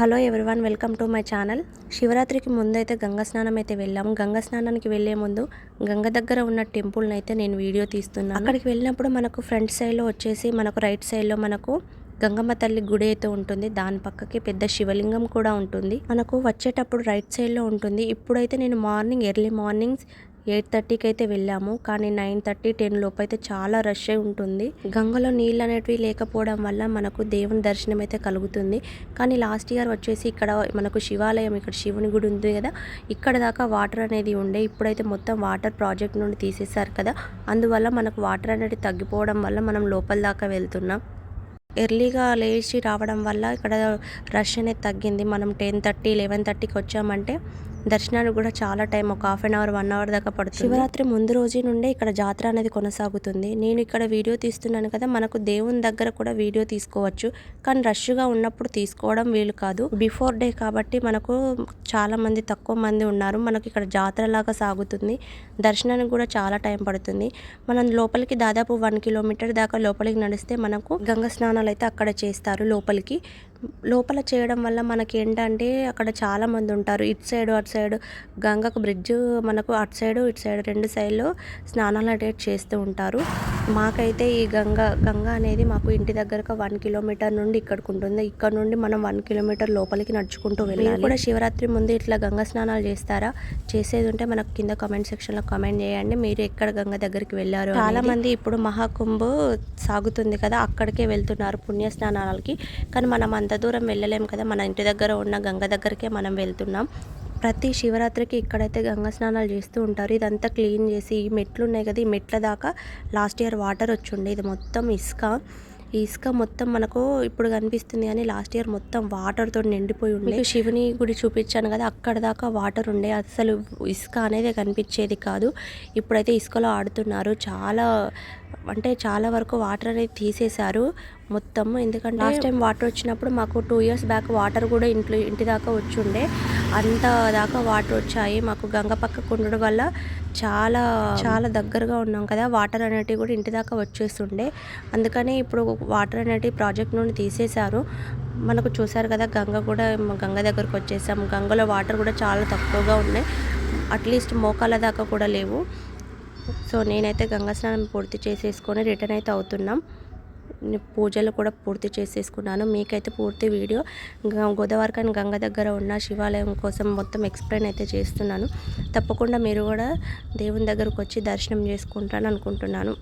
Hello everyone, welcome to my channel. శివరాత్రికి ముందైతే గంగా స్నానం అయితే వెళ్ళాము. గంగా స్నానానికి వెళ్ళే ముందు గంగ దగ్గర ఉన్న టెంపుల్ని అయితే నేను వీడియో తీస్తున్నాను. అక్కడికి వెళ్ళినప్పుడు మనకు ఫ్రంట్ సైడ్లో వచ్చేసి మనకు రైట్ సైడ్లో మనకు గంగమ్మ తల్లి గుడి అయితే ఉంటుంది. దాని పక్కకి పెద్ద శివలింగం కూడా ఉంటుంది. మనకు వచ్చేటప్పుడు రైట్ సైడ్లో ఉంటుంది. ఇప్పుడైతే నేను ఎర్లీ మార్నింగ్ 8:30కి అయితే వెళ్ళాము. కానీ 9:30, 10 లోపు అయితే చాలా రష్ అయి ఉంటుంది. గంగలో నీళ్ళు అనేటివి లేకపోవడం వల్ల మనకు దేవుని దర్శనం అయితే కలుగుతుంది. కానీ లాస్ట్ ఇయర్ వచ్చేసి ఇక్కడ మనకు శివాలయం, ఇక్కడ శివుని గుడి ఉంది కదా, ఇక్కడ దాకా వాటర్ అనేది ఉండే. ఇప్పుడైతే మొత్తం వాటర్ ప్రాజెక్ట్ నుండి తీసేశారు కదా, అందువల్ల మనకు వాటర్ అనేది తగ్గిపోవడం వల్ల మనం లోపల దాకా వెళ్తున్నాం. ఎర్లీగా లేచి రావడం వల్ల ఇక్కడ రష్ అనేది తగ్గింది. మనం 10:30, 11:30కి వచ్చామంటే దర్శనానికి కూడా చాలా టైం, ఒక హాఫ్ అన్ అవర్, 1 అవర్ దాకా పడుతుంది. శివరాత్రి ముందు రోజు నుండే ఇక్కడ జాతర అనేది కొనసాగుతుంది. నేను ఇక్కడ వీడియో తీస్తున్నాను కదా, మనకు దేవుని దగ్గర కూడా వీడియో తీసుకోవచ్చు, కానీ రష్గా ఉన్నప్పుడు తీసుకోవడం వీలు కాదు. బిఫోర్ డే కాబట్టి మనకు చాలా మంది, తక్కువ మంది ఉన్నారు. మనకు ఇక్కడ జాతర లాగా సాగుతుంది. దర్శనానికి కూడా చాలా టైం పడుతుంది. మనం లోపలికి దాదాపు 1 కిలోమీటర్ దాకా లోపలికి నడిస్తే మనకు గంగా స్నానాలు అయితే అక్కడ చేస్తారు. లోపల చేయడం వల్ల మనకి ఏంటంటే అక్కడ చాలా మంది ఉంటారు. ఇటు సైడ్ అటు సైడ్ గంగకు బ్రిడ్జ్, మనకు అటు సైడ్ ఇటు సైడ్ 2 సైడ్లో స్నానాలు అనేది చేస్తూ ఉంటారు. మాకైతే ఈ గంగ అనేది మాకు ఇంటి దగ్గరకు 1 కిలోమీటర్ నుండి ఇక్కడికి ఉంటుంది. ఇక్కడ నుండి మనం 1 కిలోమీటర్ లోపలికి నడుచుకుంటూ వెళ్ళాలి. కూడా శివరాత్రి ముందు ఇట్లా గంగా స్నానాలు చేస్తారా? చేసేది ఉంటే మనకు కింద కామెంట్ సెక్షన్లో కామెంట్ చేయండి. మీరు ఎక్కడ గంగ దగ్గరికి వెళ్ళారు? చాలా మంది ఇప్పుడు మహాకుంభ సాగుతుంది కదా, అక్కడికే వెళ్తున్నారు పుణ్య స్నానాలకి. కానీ మనం అంత దూరం వెళ్ళలేము కదా, మన ఇంటి దగ్గర ఉన్న గంగ దగ్గరికే మనం వెళ్తున్నాం. ప్రతి శివరాత్రికి ఇక్కడైతే గంగా స్నానాలు చేస్తూ ఉంటారు. ఇదంతా క్లీన్ చేసి, ఈ మెట్లు ఉన్నాయి కదా, ఈ మెట్ల దాకా లాస్ట్ ఇయర్ వాటర్ వచ్చుండే. ఇది మొత్తం ఇసుక. ఈ ఇసుక మొత్తం మనకు ఇప్పుడు కనిపిస్తుంది, కానీ లాస్ట్ ఇయర్ మొత్తం వాటర్తో నిండిపోయి ఉండే. శివుని గుడి చూపించాను కదా, అక్కడ దాకా వాటర్ ఉండే, అసలు ఇసుక అనేది కనిపించేది కాదు. ఇప్పుడైతే ఇసుకలో ఆడుతున్నారు. చాలా వరకు వాటర్ అనేది తీసేశారు మొత్తం. ఎందుకంటే లాస్ట్ టైం వాటర్ వచ్చినప్పుడు మాకు 2 ఇయర్స్ బ్యాక్ వాటర్ కూడా ఇంటి దాకా వచ్చి ఉండే. అంత దాకా వాటర్ వచ్చాయి. మాకు గంగ పక్కకు ఉండడం వల్ల చాలా దగ్గరగా ఉన్నాం కదా, వాటర్ అనేటివి కూడా ఇంటి దాకా వచ్చేస్తుండే. అందుకని ఇప్పుడు వాటర్ అనేటివి ప్రాజెక్ట్ నుండి తీసేశారు. మనకు చూసారు కదా, గంగ దగ్గరకు వచ్చేసాం. గంగలో వాటర్ కూడా చాలా తక్కువగా ఉన్నాయి. అట్లీస్ట్ మోకాళ్ళ దాకా కూడా లేవు. సో నేనైతే గంగా స్నానం పూర్తి చేసేసుకొని రిటర్న్ అయితే అవుతున్నాం. పూజలు కూడా పూర్తి చేసేసుకున్నాను. మీకైతే పూర్తి వీడియో గోదావరిఖని గంగ దగ్గర ఉన్న శివాలయం కోసం మొత్తం ఎక్స్ప్లెయిన్ అయితే చేస్తున్నాను. తప్పకుండా మీరు కూడా దేవుని దగ్గరకు వచ్చి దర్శనం చేసుకుంటారని అనుకుంటున్నాను.